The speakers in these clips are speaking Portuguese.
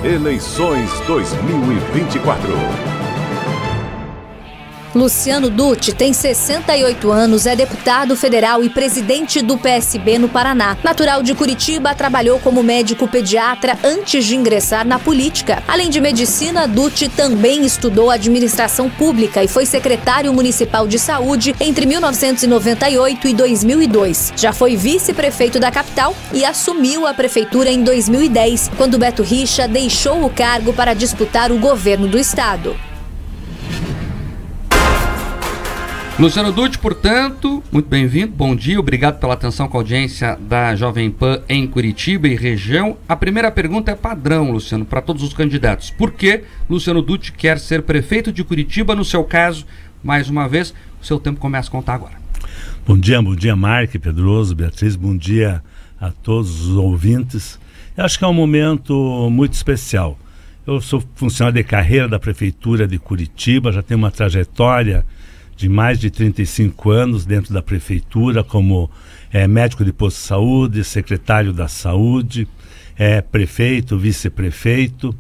Eleições 2024. Luciano Dutti tem 68 anos, é deputado federal e presidente do PSB no Paraná. Natural de Curitiba, trabalhou como médico pediatra antes de ingressar na política. Além de medicina, Dutti também estudou administração pública e foi secretário municipal de saúde entre 1998 e 2002. Já foi vice-prefeito da capital e assumiu a prefeitura em 2010, quando Beto Richa deixou o cargo para disputar o governo do estado. Luciano Dutti, portanto, muito bem-vindo, bom dia, obrigado pela atenção com a audiência da Jovem Pan em Curitiba e região. A primeira pergunta é padrão, Luciano, para todos os candidatos. Por que Luciano Dutti quer ser prefeito de Curitiba? No seu caso, mais uma vez, o seu tempo começa a contar agora. Bom dia, Marque, Pedroso, Beatriz, bom dia a todos os ouvintes. Eu acho que é um momento muito especial. Eu sou funcionário de carreira da Prefeitura de Curitiba, já tenho uma trajetória de mais de 35 anos dentro da prefeitura, como médico de posto de saúde, secretário da saúde, prefeito, vice-prefeito,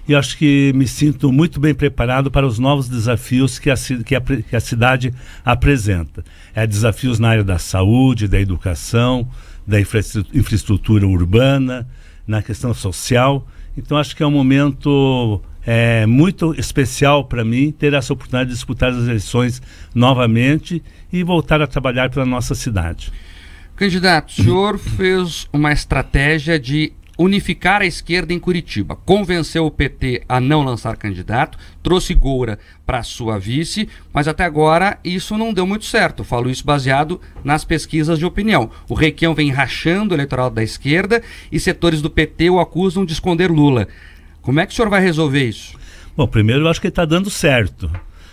e acho que me sinto muito bem preparado para os novos desafios que a cidade apresenta. Desafios na área da saúde, da educação, da infraestrutura urbana, na questão social. Então acho que é um momento muito especial para mim ter essa oportunidade de disputar as eleições novamente e voltar a trabalhar pela nossa cidade. Candidato, o senhor fez uma estratégia de unificar a esquerda em Curitiba, convenceu o PT a não lançar candidato, trouxe Goura para sua vice, mas até agora isso não deu muito certo. Falo isso baseado nas pesquisas de opinião. O Requião vem rachando o eleitorado da esquerda e setores do PT o acusam de esconder Lula. Como é que o senhor vai resolver isso? Bom, primeiro eu acho que está dando certo,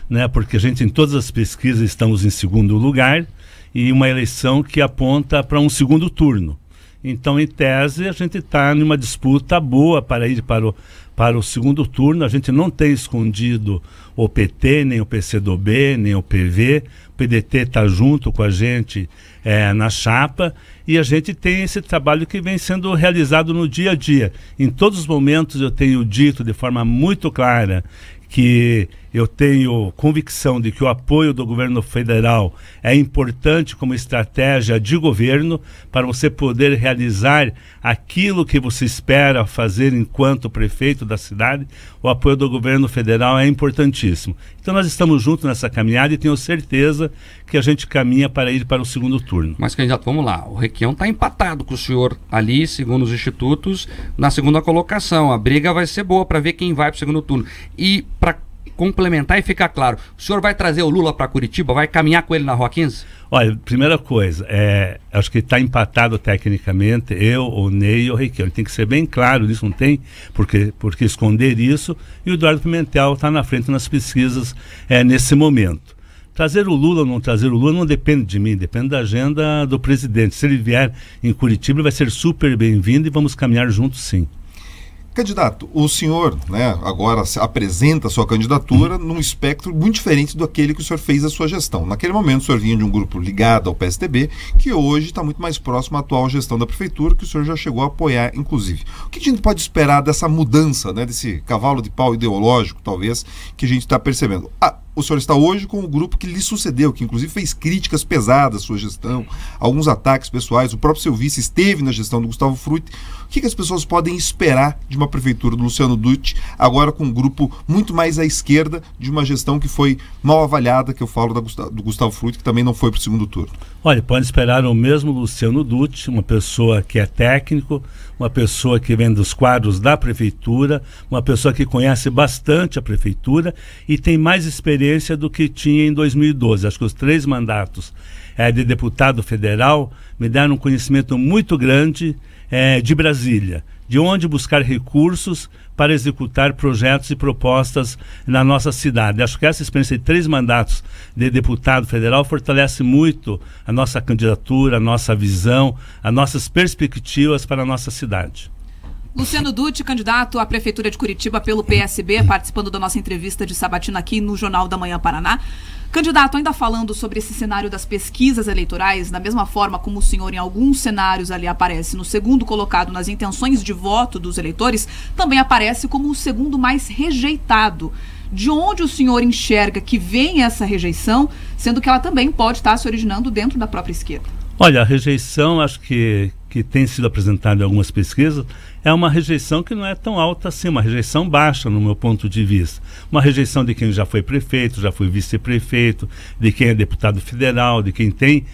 né? Porque a gente em todas as pesquisas estamos em segundo lugar e uma eleição que aponta para um segundo turno. Então, em tese, a gente está numa disputa boa para ir para o segundo turno. A gente não tem escondido o PT, nem o PCdoB, nem o PV. O PDT está junto com a gente na chapa e a gente tem esse trabalho que vem sendo realizado no dia a dia. Em todos os momentos eu tenho dito de forma muito clara que eu tenho convicção de que o apoio do governo federal é importante como estratégia de governo para você poder realizar aquilo que você espera fazer enquanto prefeito da cidade. O apoio do governo federal é importantíssimo. Então nós estamos juntos nessa caminhada e tenho certeza que a gente caminha para ir para o segundo turno. Mas, candidato, vamos lá. O Requião está empatado com o senhor ali, segundo os institutos, na segunda colocação. A briga vai ser boa para ver quem vai para o segundo turno. E para complementar e ficar claro, o senhor vai trazer o Lula para Curitiba? Vai caminhar com ele na Rua 15? Olha, primeira coisa, acho que está empatado tecnicamente, eu, o Ney e o Requião. Tem que ser bem claro, isso não tem porque esconder isso, e o Eduardo Pimentel está na frente nas pesquisas nesse momento. Trazer o Lula ou não trazer o Lula não depende de mim, depende da agenda do presidente. Se ele vier em Curitiba, ele vai ser super bem-vindo e vamos caminhar juntos, sim. Candidato, o senhor, né, agora apresenta a sua candidatura num espectro muito diferente daquele que o senhor fez a sua gestão. Naquele momento, o senhor vinha de um grupo ligado ao PSDB, que hoje está muito mais próximo à atual gestão da prefeitura, que o senhor já chegou a apoiar, inclusive. O que a gente pode esperar dessa mudança, né, desse cavalo de pau ideológico, talvez, que a gente está percebendo? O senhor está hoje com o grupo que lhe sucedeu, que inclusive fez críticas pesadas à sua gestão, alguns ataques pessoais. O próprio seu vice esteve na gestão do Gustavo Frutti. O que as pessoas podem esperar de uma prefeitura do Luciano Dutti, agora com um grupo muito mais à esquerda, de uma gestão que foi mal avaliada, que eu falo do Gustavo Frutti, que também não foi para o segundo turno? Olha, pode esperar o mesmo Luciano Dutti, uma pessoa que é técnico, uma pessoa que vem dos quadros da prefeitura, uma pessoa que conhece bastante a prefeitura e tem mais experiência do que tinha em 2012. Acho que os 3 mandatos de deputado federal me deram um conhecimento muito grande de Brasília, de onde buscar recursos para executar projetos e propostas na nossa cidade. Acho que essa experiência de 3 mandatos de deputado federal fortalece muito a nossa candidatura, a nossa visão, as nossas perspectivas para a nossa cidade. Luciano Dutti, candidato à Prefeitura de Curitiba pelo PSB, participando da nossa entrevista de sabatina aqui no Jornal da Manhã Paraná. Candidato, ainda falando sobre esse cenário das pesquisas eleitorais, da mesma forma como o senhor em alguns cenários ali aparece no segundo colocado nas intenções de voto dos eleitores, também aparece como o segundo mais rejeitado. De onde o senhor enxerga que vem essa rejeição, sendo que ela também pode estar se originando dentro da própria esquerda? Olha, a rejeição, acho que tem sido apresentada em algumas pesquisas, é uma rejeição que não é tão alta assim, uma rejeição baixa no meu ponto de vista. Uma rejeição de quem já foi prefeito, já foi vice-prefeito, de quem é deputado federal, de quem tem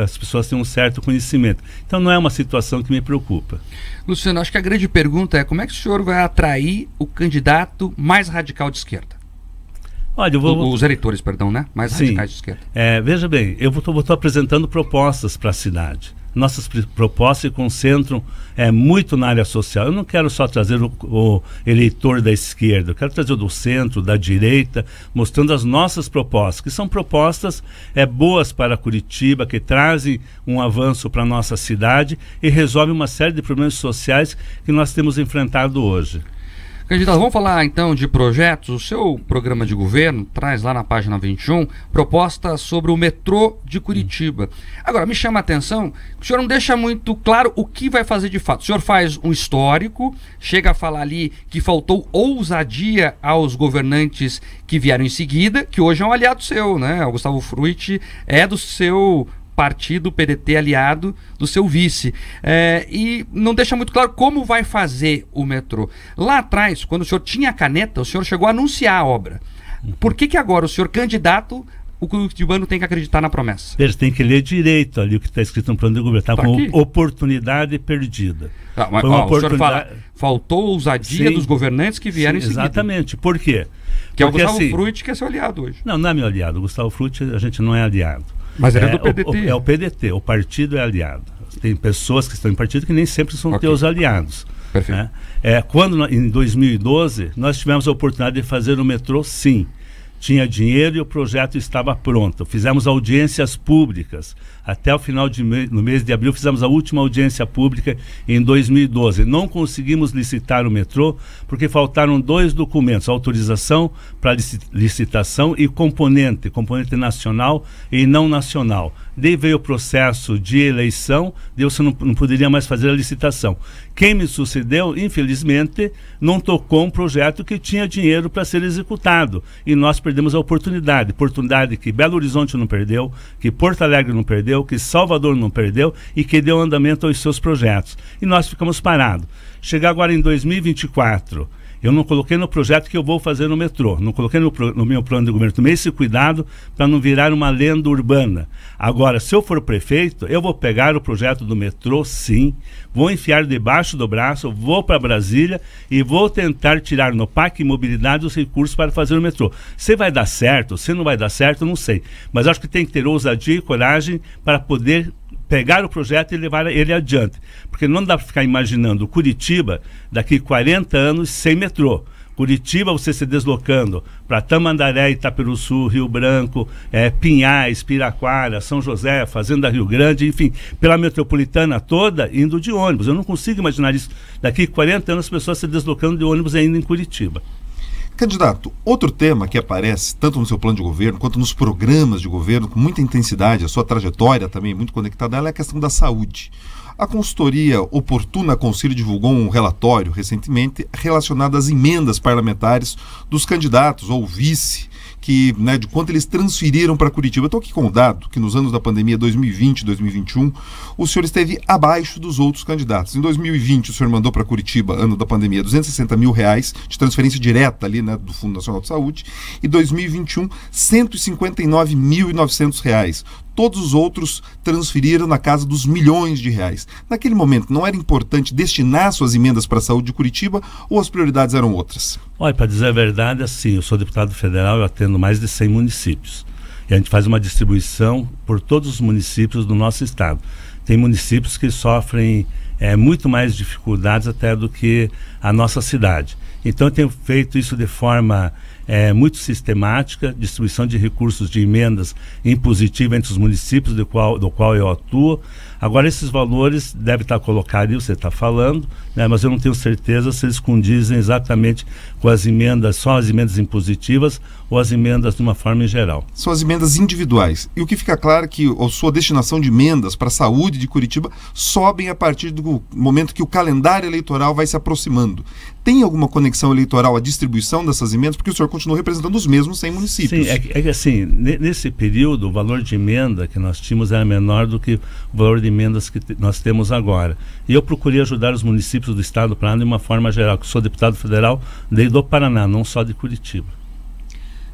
as pessoas têm um certo conhecimento. Então não é uma situação que me preocupa. Luciano, acho que a grande pergunta é como é que o senhor vai atrair o candidato mais radical de esquerda? Olha, os eleitores, perdão, né? Mais radicais de esquerda. Veja bem, eu estou apresentando propostas para a cidade. Nossas propostas se concentram muito na área social. Eu não quero só trazer o eleitor da esquerda, eu quero trazer o do centro, da direita, mostrando as nossas propostas, que são propostas boas para Curitiba, que trazem um avanço para a nossa cidade e resolvem uma série de problemas sociais que nós temos enfrentado hoje. Candidato, vamos falar então de projetos. O seu programa de governo traz lá na página 21 proposta sobre o metrô de Curitiba. Agora, me chama a atenção que o senhor não deixa muito claro o que vai fazer de fato. O senhor faz um histórico, chega a falar ali que faltou ousadia aos governantes que vieram em seguida, que hoje é um aliado seu, né? O Gustavo Frutti é do seu partido, PDT, aliado do seu vice, e não deixa muito claro como vai fazer o metrô. Lá atrás, quando o senhor tinha a caneta, o senhor chegou a anunciar a obra. Por que agora o senhor candidato, o curitibano tem que acreditar na promessa? Eles têm que ler direito ali o que está escrito no plano de governo, está com oportunidade perdida. Mas, o senhor fala, faltou ousadia dos governantes que vieram em seguida. Exatamente, por quê? Que é o Gustavo Frutti que é seu aliado hoje. Não é meu aliado, o Gustavo Frutti a gente não é aliado. Mas ele é do PDT. É o PDT, o partido é aliado. Tem pessoas que estão em partido que nem sempre são teus aliados. Perfeito. Quando em 2012 nós tivemos a oportunidade de fazer o metrô, sim. Tinha dinheiro e o projeto estava pronto. Fizemos audiências públicas. Até o final no mês de abril, fizemos a última audiência pública em 2012. Não conseguimos licitar o metrô porque faltaram 2 documentos, autorização para licitação e componente nacional e não nacional. Daí veio o processo de eleição, daí você não poderia mais fazer a licitação. Quem me sucedeu, infelizmente, não tocou um projeto que tinha dinheiro para ser executado. E nós perdemos a oportunidade que Belo Horizonte não perdeu, que Porto Alegre não perdeu, que Salvador não perdeu e que deu andamento aos seus projetos. E nós ficamos parados. Chegar agora em 2024... eu não coloquei no projeto que eu vou fazer no metrô, não coloquei no meu plano de governo. Tomei esse cuidado para não virar uma lenda urbana. Agora, se eu for prefeito, eu vou pegar o projeto do metrô, sim, vou enfiar debaixo do braço, vou para Brasília e vou tentar tirar no PAC Mobilidade os recursos para fazer o metrô. Se vai dar certo, se não vai dar certo, não sei. Mas acho que tem que ter ousadia e coragem para poder pegar o projeto e levar ele adiante. Porque não dá para ficar imaginando Curitiba daqui 40 anos sem metrô. Curitiba, você se deslocando para Tamandaré, Itaperuçu, Rio Branco, Pinhais, Piraquara, São José, Fazenda Rio Grande, enfim, pela metropolitana toda, indo de ônibus. Eu não consigo imaginar isso. Daqui 40 anos as pessoas se deslocando de ônibus ainda em Curitiba. Candidato, outro tema que aparece tanto no seu plano de governo quanto nos programas de governo com muita intensidade, a sua trajetória também muito conectada a ela, é a questão da saúde. A consultoria Oportuna Conselho divulgou um relatório recentemente relacionado às emendas parlamentares dos candidatos ou vice, de quanto eles transferiram para Curitiba. Eu estou aqui com o dado que nos anos da pandemia 2020 e 2021, o senhor esteve abaixo dos outros candidatos. Em 2020, o senhor mandou para Curitiba, ano da pandemia, R$260 mil de transferência direta ali, do Fundo Nacional de Saúde, e 2021, R$159.900. Todos os outros transferiram na casa dos milhões de reais. Naquele momento, não era importante destinar suas emendas para a saúde de Curitiba ou as prioridades eram outras? Olha, para dizer a verdade, assim, eu sou deputado federal, eu atendo mais de 100 municípios. E a gente faz uma distribuição por todos os municípios do nosso estado. Tem municípios que sofrem muito mais dificuldades até do que a nossa cidade. Então eu tenho feito isso de forma muito sistemática, distribuição de recursos de emendas impositivas entre os municípios do qual eu atuo. Agora, esses valores devem estar colocados, você está falando, né, mas eu não tenho certeza se eles condizem exatamente com as emendas, só as emendas impositivas ou as emendas de uma forma em geral. São as emendas individuais. E o que fica claro é que a sua destinação de emendas para a saúde de Curitiba sobem a partir do momento que o calendário eleitoral vai se aproximando. Tem alguma conexão eleitoral a distribuição dessas emendas? Porque o senhor continua representando os mesmos 100 municípios. Sim, é que assim, nesse período, o valor de emenda que nós tínhamos era menor do que o valor de emendas que nós temos agora. E eu procurei ajudar os municípios do estado do Paraná de uma forma geral, que sou deputado federal do Paraná, não só de Curitiba.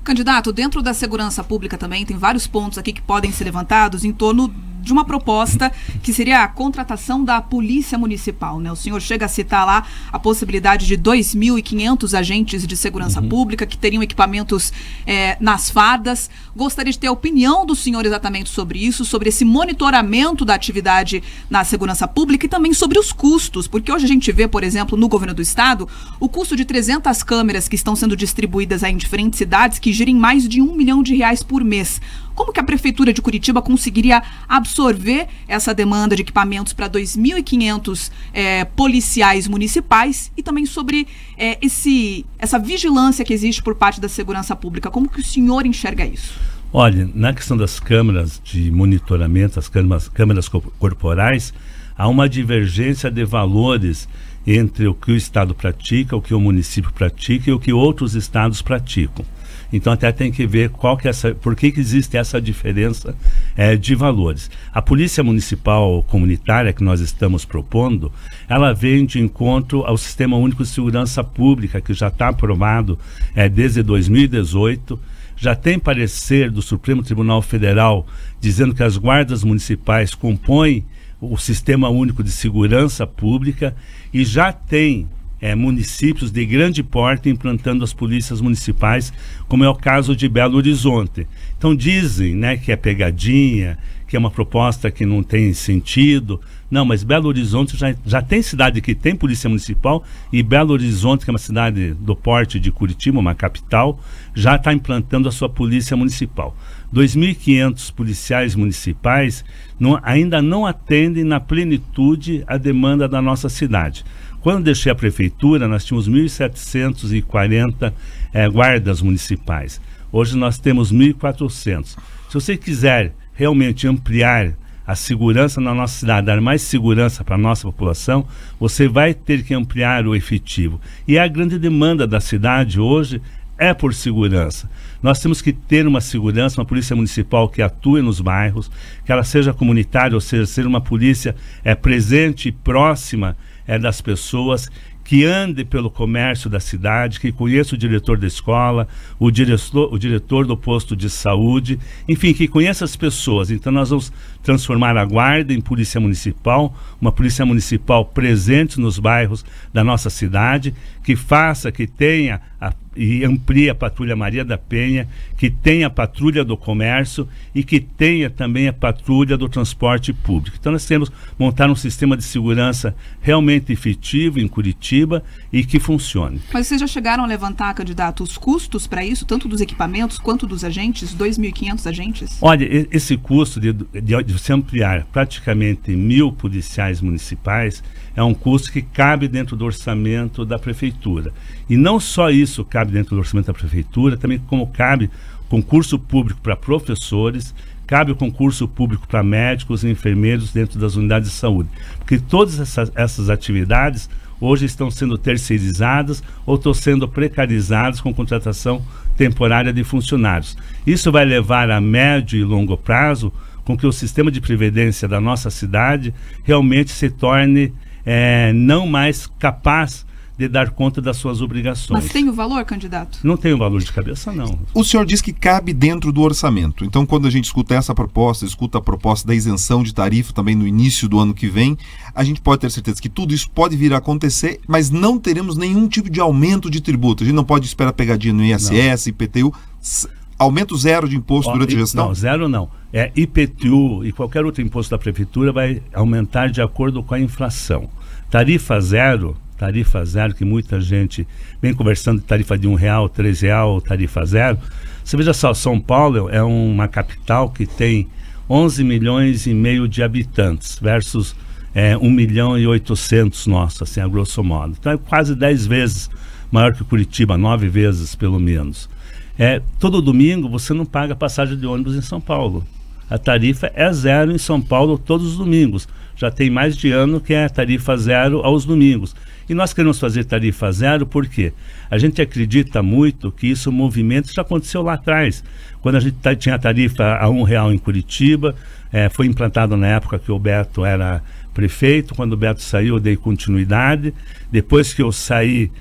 Candidato, dentro da segurança pública também tem vários pontos aqui que podem ser levantados em torno de uma proposta que seria a contratação da Polícia Municipal, né? O senhor chega a citar lá a possibilidade de 2.500 agentes de segurança pública que teriam equipamentos nas fardas. Gostaria de ter a opinião do senhor exatamente sobre isso, sobre esse monitoramento da atividade na segurança pública e também sobre os custos, porque hoje a gente vê, por exemplo, no governo do estado, o custo de 300 câmeras que estão sendo distribuídas aí em diferentes cidades que girem mais de R$1 milhão por mês. Como que a Prefeitura de Curitiba conseguiria absorver essa demanda de equipamentos para 2.500 policiais municipais e também sobre essa vigilância que existe por parte da segurança pública? Como que o senhor enxerga isso? Olha, na questão das câmeras de monitoramento, as câmeras corporais, há uma divergência de valores entre o que o Estado pratica, o que o município pratica e o que outros estados praticam. Então até tem que ver por que existe essa diferença de valores. A Polícia Municipal Comunitária que nós estamos propondo, ela vem de encontro ao Sistema Único de Segurança Pública, que já está aprovado desde 2018, já tem parecer do Supremo Tribunal Federal dizendo que as guardas municipais compõem o Sistema Único de Segurança Pública e já tem municípios de grande porte implantando as polícias municipais, como é o caso de Belo Horizonte. Então dizem, né, que é pegadinha, que é uma proposta que não tem sentido. Não, mas Belo Horizonte já tem cidade que tem polícia municipal e Belo Horizonte, que é uma cidade do porte de Curitiba, uma capital, já está implantando a sua polícia municipal. 2.500 policiais municipais ainda não atendem na plenitude a demanda da nossa cidade. Quando deixei a prefeitura, nós tínhamos 1.740 guardas municipais. Hoje nós temos 1.400. Se você quiser realmente ampliar a segurança na nossa cidade, dar mais segurança para a nossa população, você vai ter que ampliar o efetivo. E a grande demanda da cidade hoje é por segurança. Nós temos que ter uma segurança, uma polícia municipal que atue nos bairros, que ela seja comunitária, ou seja, ser uma polícia presente e próxima das pessoas, que ande pelo comércio da cidade, que conheça o diretor da escola, o diretor do posto de saúde, enfim, que conheça as pessoas. Então nós vamos transformar a guarda em polícia municipal, uma polícia municipal presente nos bairros da nossa cidade, que faça, que tenha e amplie a patrulha Maria da Penha, que tenha a patrulha do comércio e que tenha também a patrulha do transporte público. Então nós temos que montar um sistema de segurança realmente efetivo em Curitiba e que funcione. Mas vocês já chegaram a levantar, candidato, os custos para isso, tanto dos equipamentos quanto dos agentes, 2.500 agentes? Olha, esse custo de se ampliar praticamente 1.000 policiais municipais é um custo que cabe dentro do orçamento da prefeitura. E não só isso cabe dentro do orçamento da prefeitura, também como cabe concurso público para professores, cabe o concurso público para médicos e enfermeiros dentro das unidades de saúde. Porque todas essas atividades hoje estão sendo terceirizadas ou estão sendo precarizadas com contratação temporária de funcionários. Isso vai levar a médio e longo prazo com que o sistema de previdência da nossa cidade realmente se torne não mais capaz de dar conta das suas obrigações. Mas tem o valor, candidato? Não tem o valor de cabeça, não. O senhor diz que cabe dentro do orçamento. Então, quando a gente escuta essa proposta, escuta a proposta da isenção de tarifa também no início do ano que vem, a gente pode ter certeza que tudo isso pode vir a acontecer, mas não teremos nenhum tipo de aumento de tributo. A gente não pode esperar pegadinha no ISS, IPTU, aumento zero de imposto durante a gestão? Não, zero não. IPTU e qualquer outro imposto da prefeitura vai aumentar de acordo com a inflação. Tarifa zero tarifa zero, que muita gente vem conversando de tarifa de R$1, R$3, tarifa zero. Você veja só, São Paulo é uma capital que tem 11 milhões e meio de habitantes versus 1.800.000 nosso, assim, a grosso modo. Então é quase 10 vezes maior que Curitiba, 9 vezes pelo menos. Todo domingo você não paga passagem de ônibus em São Paulo. A tarifa é zero em São Paulo todos os domingos. Já tem mais de ano que é tarifa zero aos domingos. E nós queremos fazer tarifa zero porque a gente acredita muito que isso, o movimento já aconteceu lá atrás. Quando a gente tinha a tarifa a R$1 em Curitiba, foi implantado na época que o Beto era prefeito. Quando o Beto saiu, eu dei continuidade. Depois que eu saí,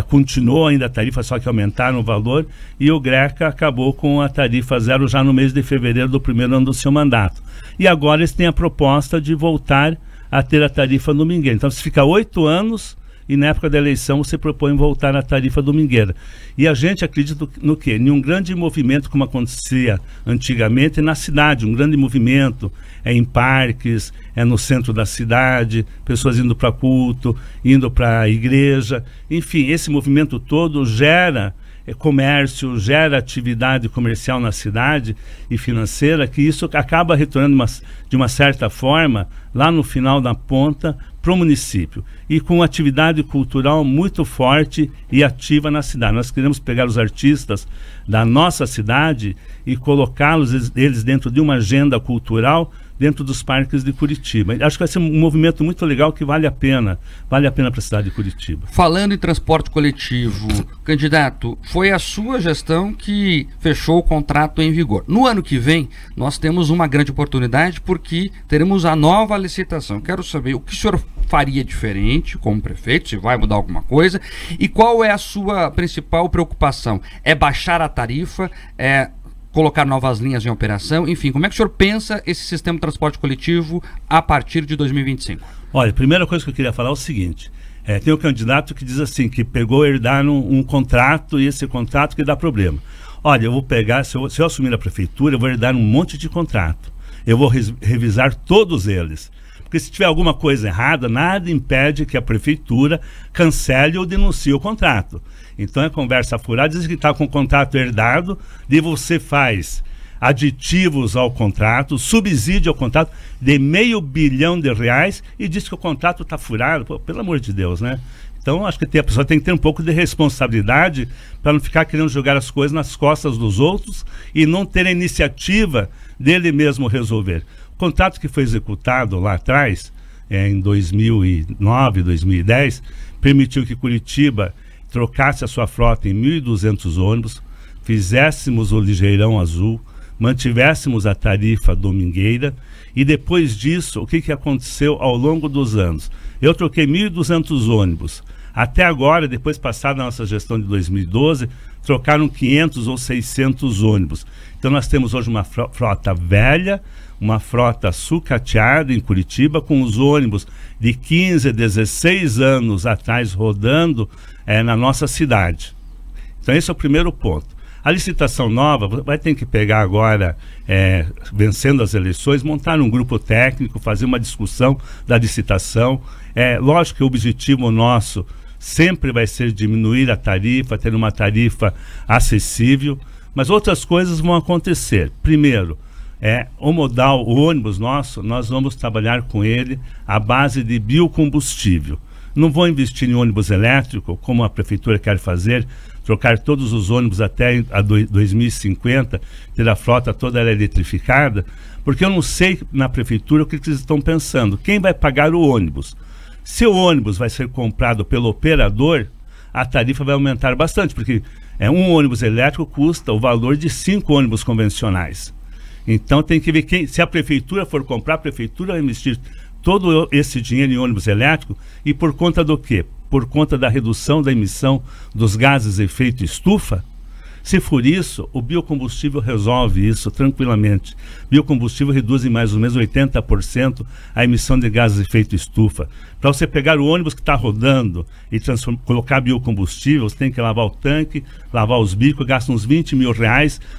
continuou ainda a tarifa, só que aumentaram o valor, e o Greca acabou com a tarifa zero já no mês de fevereiro do primeiro ano do seu mandato. E agora eles têm a proposta de voltar a ter a tarifa domingueira. Então, se fica 8 anos e na época da eleição você propõe voltar à tarifa domingueira. E a gente acredita no quê? Em um grande movimento, como acontecia antigamente na cidade, um grande movimento em parques, no centro da cidade, pessoas indo para culto, indo para a igreja. Enfim, esse movimento todo gera comércio, gera atividade comercial na cidade e financeira, que isso acaba retornando de uma certa forma, lá no final da ponta, para o município. E com atividade cultural muito forte e ativa na cidade. Nós queremos pegar os artistas da nossa cidade e colocá-los eles dentro de uma agenda cultural dentro dos parques de Curitiba. Acho que vai ser um movimento muito legal que vale a pena para a cidade de Curitiba. Falando em transporte coletivo, candidato, foi a sua gestão que fechou o contrato em vigor. No ano que vem, nós temos uma grande oportunidade porque teremos a nova licitação. Quero saber o que o senhor faria diferente como prefeito, se vai mudar alguma coisa, e qual é a sua principal preocupação? É baixar a tarifa? Colocar novas linhas em operação? Enfim, como é que o senhor pensa esse sistema de transporte coletivo a partir de 2025? Olha, a primeira coisa que eu queria falar é o seguinte, tem um candidato que diz assim, que pegou herdar um contrato e esse contrato que dá problema. Olha, eu vou pegar, se eu assumir a prefeitura, eu vou herdar um monte de contrato. Eu vou revisar todos eles. Porque se tiver alguma coisa errada, nada impede que a prefeitura cancele ou denuncie o contrato. Então é conversa furada, diz que está com o contrato herdado, e você faz aditivos ao contrato, subsídio ao contrato de R$500 bilhão e diz que o contrato está furado. Pô, pelo amor de Deus, né? Então acho que a pessoa tem que ter um pouco de responsabilidade para não ficar querendo jogar as coisas nas costas dos outros e não ter a iniciativa dele mesmo resolver. O contrato que foi executado lá atrás, em 2009, 2010, permitiu que Curitiba trocasse a sua frota em 1.200 ônibus, fizéssemos o ligeirão azul, mantivéssemos a tarifa domingueira, e depois disso, o que aconteceu ao longo dos anos? Eu troquei 1.200 ônibus. Até agora, depois passada a nossa gestão de 2012, trocaram 500 ou 600 ônibus. Então nós temos hoje uma frota velha, uma frota sucateada em Curitiba, com os ônibus de 15, 16 anos atrás rodando na nossa cidade. Então esse é o primeiro ponto. A licitação nova vai ter que pegar agora, vencendo as eleições, montar um grupo técnico, fazer uma discussão da licitação. Lógico que o objetivo nosso sempre vai ser diminuir a tarifa, ter uma tarifa acessível, mas outras coisas vão acontecer. Primeiro, o modal, o ônibus nosso, nós vamos trabalhar com ele à base de biocombustível. Não vou investir em ônibus elétrico, como a prefeitura quer fazer, trocar todos os ônibus até 2050, ter a frota toda eletrificada, porque eu não sei na prefeitura o que eles estão pensando. Quem vai pagar o ônibus? Se o ônibus vai ser comprado pelo operador, a tarifa vai aumentar bastante, porque um ônibus elétrico custa o valor de 5 ônibus convencionais. Então tem que ver se a prefeitura for comprar, a prefeitura vai investir todo esse dinheiro em ônibus elétrico, e por conta do quê? Por conta da redução da emissão dos gases de efeito estufa. Se for isso, o biocombustível resolve isso tranquilamente. Biocombustível reduz em mais ou menos 80% a emissão de gases de efeito estufa. Para você pegar o ônibus que está rodando e colocar biocombustível, você tem que lavar o tanque, lavar os bicos, gasta uns R$20 mil,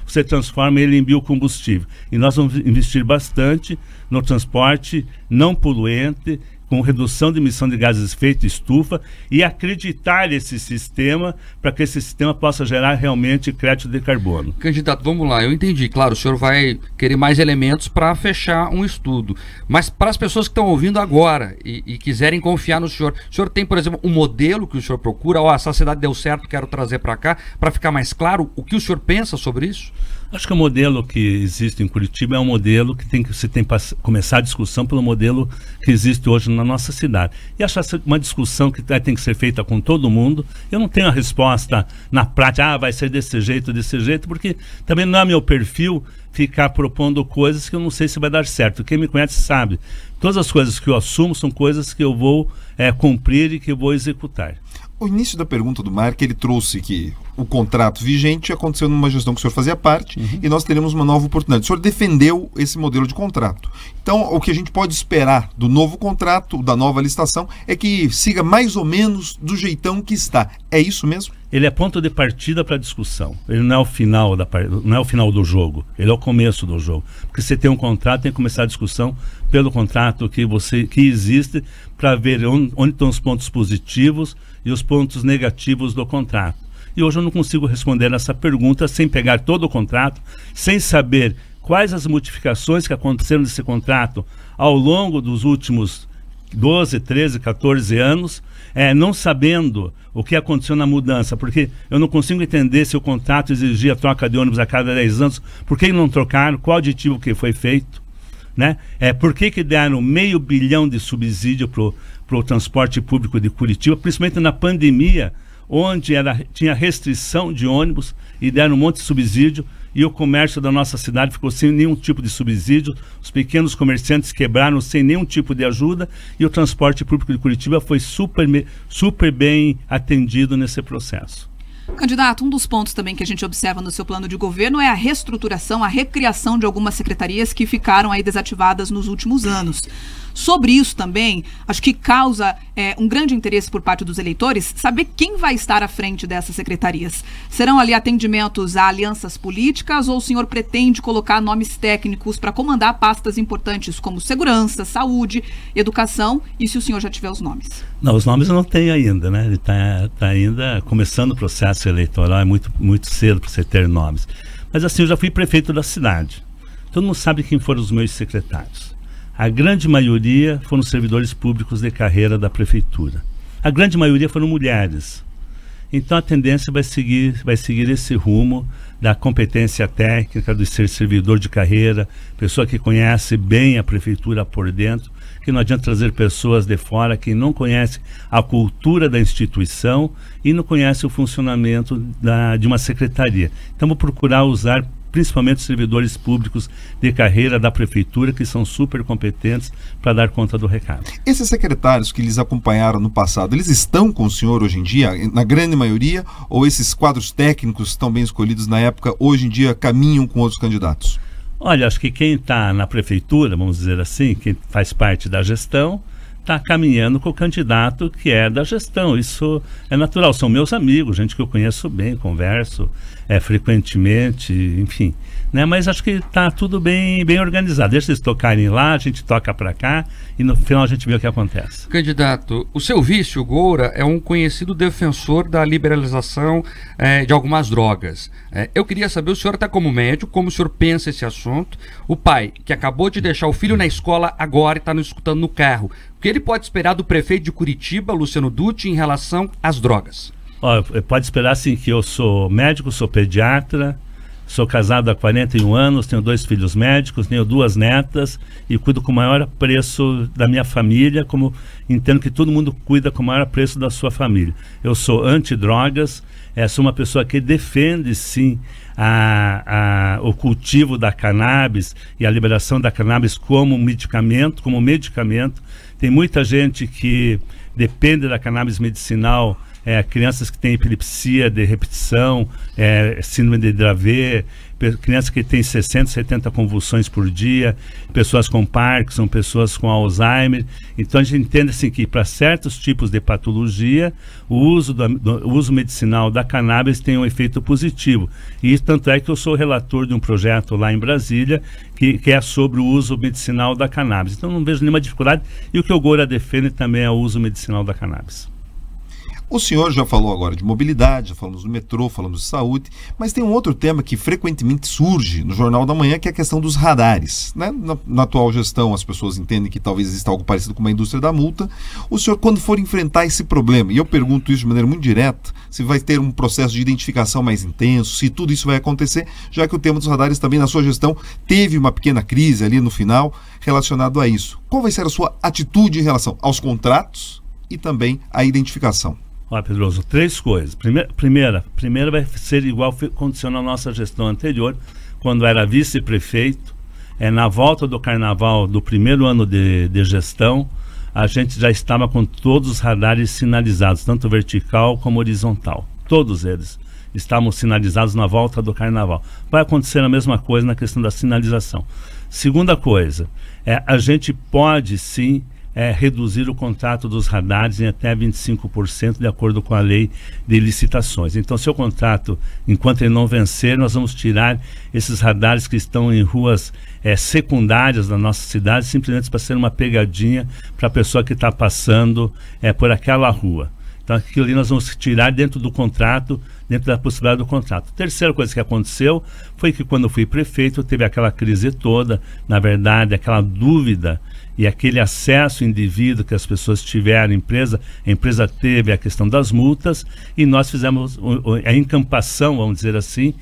você transforma ele em biocombustível. E nós vamos investir bastante no transporte não poluente, com redução de emissão de gases de efeito estufa e acreditar nesse sistema para que esse sistema possa gerar realmente crédito de carbono. Candidato, vamos lá, eu entendi, claro, o senhor vai querer mais elementos para fechar um estudo, mas para as pessoas que estão ouvindo agora e quiserem confiar no senhor, o senhor tem, por exemplo, um modelo que o senhor procura, essa cidade deu certo, quero trazer para cá, para ficar mais claro o que o senhor pensa sobre isso? Acho que o modelo que existe em Curitiba é um modelo que você tem que começar a discussão pelo modelo que existe hoje na nossa cidade. E acho uma discussão que tem que ser feita com todo mundo. Eu não tenho a resposta na prática, vai ser desse jeito, porque também não é meu perfil ficar propondo coisas que eu não sei se vai dar certo. Quem me conhece sabe. Todas as coisas que eu assumo são coisas que eu vou cumprir e que eu vou executar. O início da pergunta do Mark, ele trouxe que o contrato vigente aconteceu numa gestão que o senhor fazia parte e nós teremos uma nova oportunidade. O senhor defendeu esse modelo de contrato. Então, o que a gente pode esperar do novo contrato, da nova licitação, é que siga mais ou menos do jeitão que está. É isso mesmo? Ele é ponto de partida para a discussão. Ele não é o final não é o final do jogo. Ele é o começo do jogo. Porque você tem um contrato, tem que começar a discussão pelo contrato que existe para ver onde estão os pontos positivos e os pontos negativos do contrato. E hoje eu não consigo responder essa pergunta sem pegar todo o contrato, sem saber quais as modificações que aconteceram nesse contrato ao longo dos últimos 12, 13, 14 anos, não sabendo o que aconteceu na mudança, porque eu não consigo entender se o contrato exigia troca de ônibus a cada 10 anos, por que não trocaram, qual aditivo que foi feito, né? Por que deram R$500 bilhão de subsídio para o transporte público de Curitiba, principalmente na pandemia, onde tinha restrição de ônibus e deram um monte de subsídio e o comércio da nossa cidade ficou sem nenhum tipo de subsídio, os pequenos comerciantes quebraram sem nenhum tipo de ajuda e o transporte público de Curitiba foi super bem atendido nesse processo. Candidato, um dos pontos também que a gente observa no seu plano de governo é a reestruturação, a recriação de algumas secretarias que ficaram aí desativadas nos últimos anos. Sobre isso também, acho que causa um grande interesse por parte dos eleitores saber quem vai estar à frente dessas secretarias. Serão ali atendimentos a alianças políticas ou o senhor pretende colocar nomes técnicos para comandar pastas importantes como segurança, saúde, educação, e se o senhor já tiver os nomes? Não, os nomes eu não tenho ainda, né? Ele está ainda começando o processo eleitoral, é muito cedo para você ter nomes. Mas assim, eu já fui prefeito da cidade. Todo mundo sabe quem foram os meus secretários. A grande maioria foram servidores públicos de carreira da prefeitura. A grande maioria foram mulheres. Então a tendência vai seguir esse rumo da competência técnica, de ser servidor de carreira, pessoa que conhece bem a prefeitura por dentro, que não adianta trazer pessoas de fora que não conhecem a cultura da instituição e não conhecem o funcionamento de uma secretaria. Então vou procurar usar principalmente servidores públicos de carreira da prefeitura, que são super competentes para dar conta do recado. Esses secretários que lhes acompanharam no passado, eles estão com o senhor hoje em dia, na grande maioria, ou esses quadros técnicos que estão bem escolhidos na época, hoje em dia caminham com outros candidatos? Olha, acho que quem está na prefeitura, vamos dizer assim, quem faz parte da gestão, está caminhando com o candidato que é da gestão. Isso é natural, são meus amigos, gente que eu conheço bem, converso frequentemente, enfim, né? Mas acho que está tudo bem organizado. Deixa eles tocarem lá, a gente toca para cá e no final a gente vê o que acontece. Candidato, o seu vice, o Goura, é um conhecido defensor da liberalização de algumas drogas. Eu queria saber, o senhor está como médico, como o senhor pensa esse assunto? O pai, que acabou de deixar o filho na escola agora e está nos escutando no carro, o que ele pode esperar do prefeito de Curitiba, Luciano Dutti, em relação às drogas? Pode esperar sim, que eu sou médico, sou pediatra, sou casado há 41 anos, tenho 2 filhos médicos, tenho 2 netas e cuido com o maior apreço da minha família, como entendo que todo mundo cuida com o maior apreço da sua família. Eu sou anti-drogas, sou uma pessoa que defende sim o cultivo da cannabis e a liberação da cannabis como medicamento. Tem muita gente que depende da cannabis medicinal crianças que têm epilepsia de repetição, síndrome de Dravet, crianças que têm 60, 70 convulsões por dia, pessoas com Parkinson, pessoas com Alzheimer. Então a gente entende assim que para certos tipos de patologia o uso medicinal da cannabis tem um efeito positivo. E tanto é que eu sou relator de um projeto lá em Brasília que é sobre o uso medicinal da cannabis. Então não vejo nenhuma dificuldade, e o que o Goura defende também é o uso medicinal da cannabis. O senhor já falou agora de mobilidade, já falamos do metrô, falamos de saúde, mas tem um outro tema que frequentemente surge no Jornal da Manhã, que é a questão dos radares, né? Na atual gestão, as pessoas entendem que talvez exista algo parecido com uma indústria da multa. O senhor, quando for enfrentar esse problema, e eu pergunto isso de maneira muito direta, se vai ter um processo de identificação mais intenso, se tudo isso vai acontecer, já que o tema dos radares também na sua gestão teve uma pequena crise ali no final relacionado a isso. Qual vai ser a sua atitude em relação aos contratos e também à identificação? Olha, Pedroso, 3 coisas. Primeira vai ser igual aconteceu na nossa gestão anterior, quando era vice-prefeito. Na volta do carnaval do primeiro ano de gestão, a gente já estava com todos os radares sinalizados, tanto vertical como horizontal. Todos eles estavam sinalizados na volta do carnaval. Vai acontecer a mesma coisa na questão da sinalização. Segunda coisa, a gente pode sim reduzir o contrato dos radares em até 25% de acordo com a lei de licitações. Então, se o contrato, enquanto ele não vencer, nós vamos tirar esses radares que estão em ruas secundárias da nossa cidade, simplesmente para ser uma pegadinha para a pessoa que está passando por aquela rua. Então, aquilo ali nós vamos tirar dentro do contrato, dentro da possibilidade do contrato. Terceira coisa que aconteceu foi que quando eu fui prefeito, teve aquela crise toda, na verdade, aquela dúvida e aquele acesso indevido que as pessoas tiveram, a empresa teve a questão das multas, e nós fizemos a encampação, vamos dizer assim,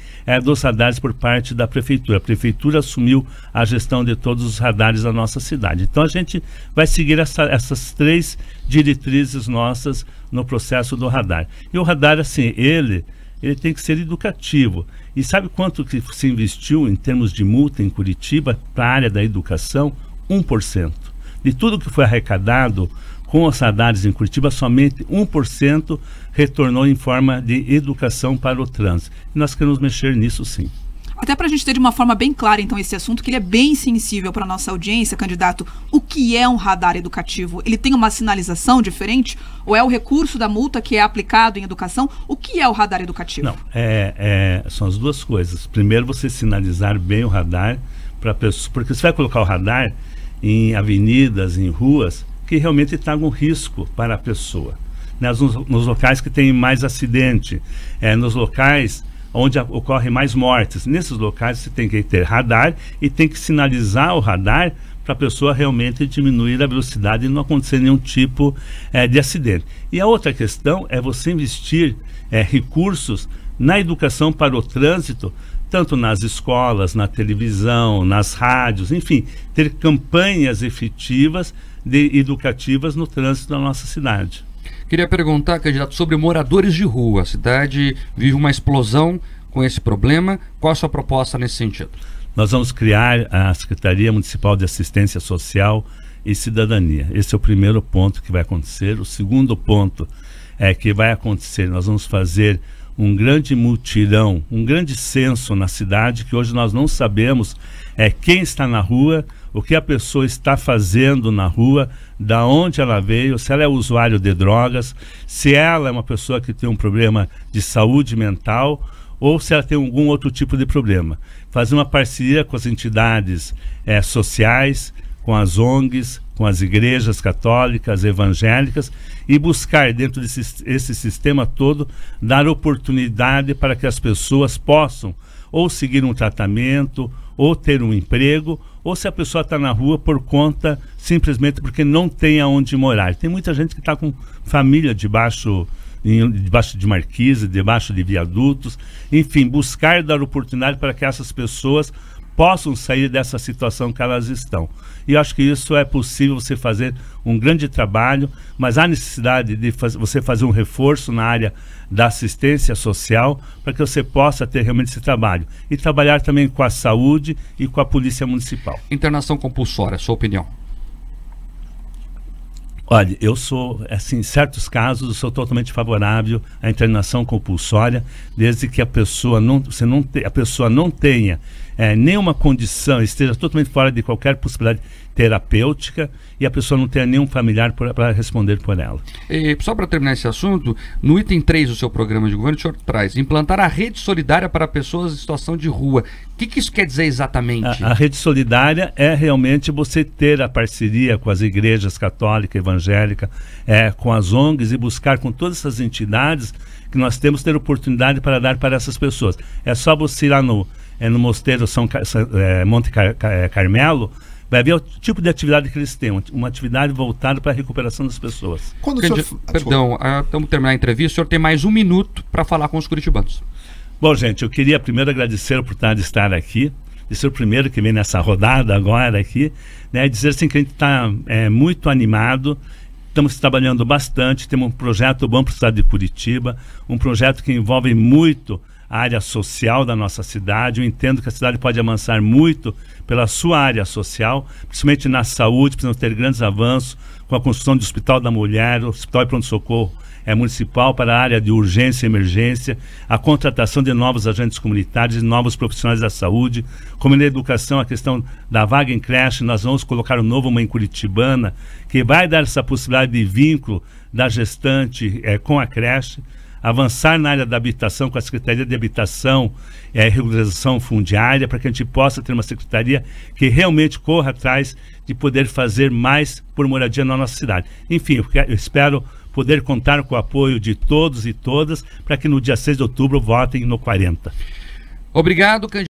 dos radares por parte da prefeitura. A prefeitura assumiu a gestão de todos os radares da nossa cidade. Então a gente vai seguir essas 3 diretrizes nossas no processo do radar. E o radar, assim, ele tem que ser educativo. E sabe quanto que se investiu em termos de multa em Curitiba para a área da educação? 1%. De tudo que foi arrecadado com os radares em Curitiba, somente 1% retornou em forma de educação para o trânsito. E nós queremos mexer nisso, sim. Até para a gente ter de uma forma bem clara, então, esse assunto, que ele é bem sensível para a nossa audiência, candidato, o que é um radar educativo? Ele tem uma sinalização diferente? Ou é o recurso da multa que é aplicado em educação? O que é o radar educativo? Não, são as duas coisas. Primeiro, você sinalizar bem o radar para a pessoa, porque você vai colocar o radar em avenidas, em ruas, que realmente tragam risco para a pessoa. Nos locais que tem mais acidente, nos locais onde ocorrem mais mortes. Nesses locais você tem que ter radar e tem que sinalizar o radar para a pessoa realmente diminuir a velocidade e não acontecer nenhum tipo de acidente. E a outra questão é você investir recursos na educação para o trânsito, tanto nas escolas, na televisão, nas rádios, enfim, ter campanhas efetivas educativas no trânsito da nossa cidade. Queria perguntar, candidato, sobre moradores de rua. A cidade vive uma explosão com esse problema. Qual a sua proposta nesse sentido? Nós vamos criar a Secretaria Municipal de Assistência Social e Cidadania. Esse é o primeiro ponto que vai acontecer. O segundo ponto que vai acontecer, nós vamos fazer um grande mutirão, um grande censo na cidade, que hoje nós não sabemos quem está na rua, o que a pessoa está fazendo na rua, da onde ela veio, se ela é usuário de drogas, se ela é uma pessoa que tem um problema de saúde mental ou se ela tem algum outro tipo de problema. Fazer uma parceria com as entidades sociais, com as ONGs, com as igrejas católicas, evangélicas, e buscar dentro desse sistema todo, dar oportunidade para que as pessoas possam ou seguir um tratamento, ou ter um emprego, ou se a pessoa está na rua por conta, simplesmente porque não tem aonde morar. Tem muita gente que está com família debaixo de marquise, debaixo de viadutos, enfim, buscar dar oportunidade para que essas pessoas possam sair dessa situação que elas estão. E eu acho que isso é possível você fazer um grande trabalho, mas há necessidade de você fazer um reforço na área da assistência social para que você possa ter realmente esse trabalho. E trabalhar também com a saúde e com a polícia municipal. Internação compulsória, sua opinião? Olha, eu sou, assim, em certos casos, eu sou totalmente favorável à internação compulsória, desde que a pessoa não tenha nenhuma condição, esteja totalmente fora de qualquer possibilidade terapêutica e a pessoa não tenha nenhum familiar para responder por ela. E, só para terminar esse assunto, no item 3 do seu programa de governo, o senhor traz implantar a rede solidária para pessoas em situação de rua. O que isso quer dizer exatamente? A rede solidária é realmente você ter a parceria com as igrejas católica, evangélica, com as ONGs e buscar com todas essas entidades que nós temos ter oportunidade para dar para essas pessoas. É só você ir lá no Mosteiro Monte Carmelo, vai ver o tipo de atividade que eles têm, uma atividade voltada para a recuperação das pessoas. Perdão, estamos terminando a entrevista, o senhor tem mais 1 minuto para falar com os curitibanos. Bom, gente, eu queria primeiro agradecer a oportunidade de estar aqui, de ser o primeiro que vem nessa rodada agora aqui, né, dizer assim que a gente está muito animado, estamos trabalhando bastante, temos um projeto bom para o estado de Curitiba, um projeto que envolve muito a área social da nossa cidade. Eu entendo que a cidade pode avançar muito pela sua área social, principalmente na saúde, precisamos ter grandes avanços com a construção do Hospital da Mulher, o Hospital de Pronto-Socorro municipal para a área de urgência e emergência, a contratação de novos agentes comunitários e novos profissionais da saúde, como na educação, a questão da vaga em creche. Nós vamos colocar o novo Mãe Curitibana, que vai dar essa possibilidade de vínculo da gestante com a creche, avançar na área da habitação com a Secretaria de Habitação e Regularização Fundiária, para que a gente possa ter uma secretaria que realmente corra atrás de poder fazer mais por moradia na nossa cidade. Enfim, eu espero poder contar com o apoio de todos e todas para que no dia 6 de outubro votem no 40. Obrigado,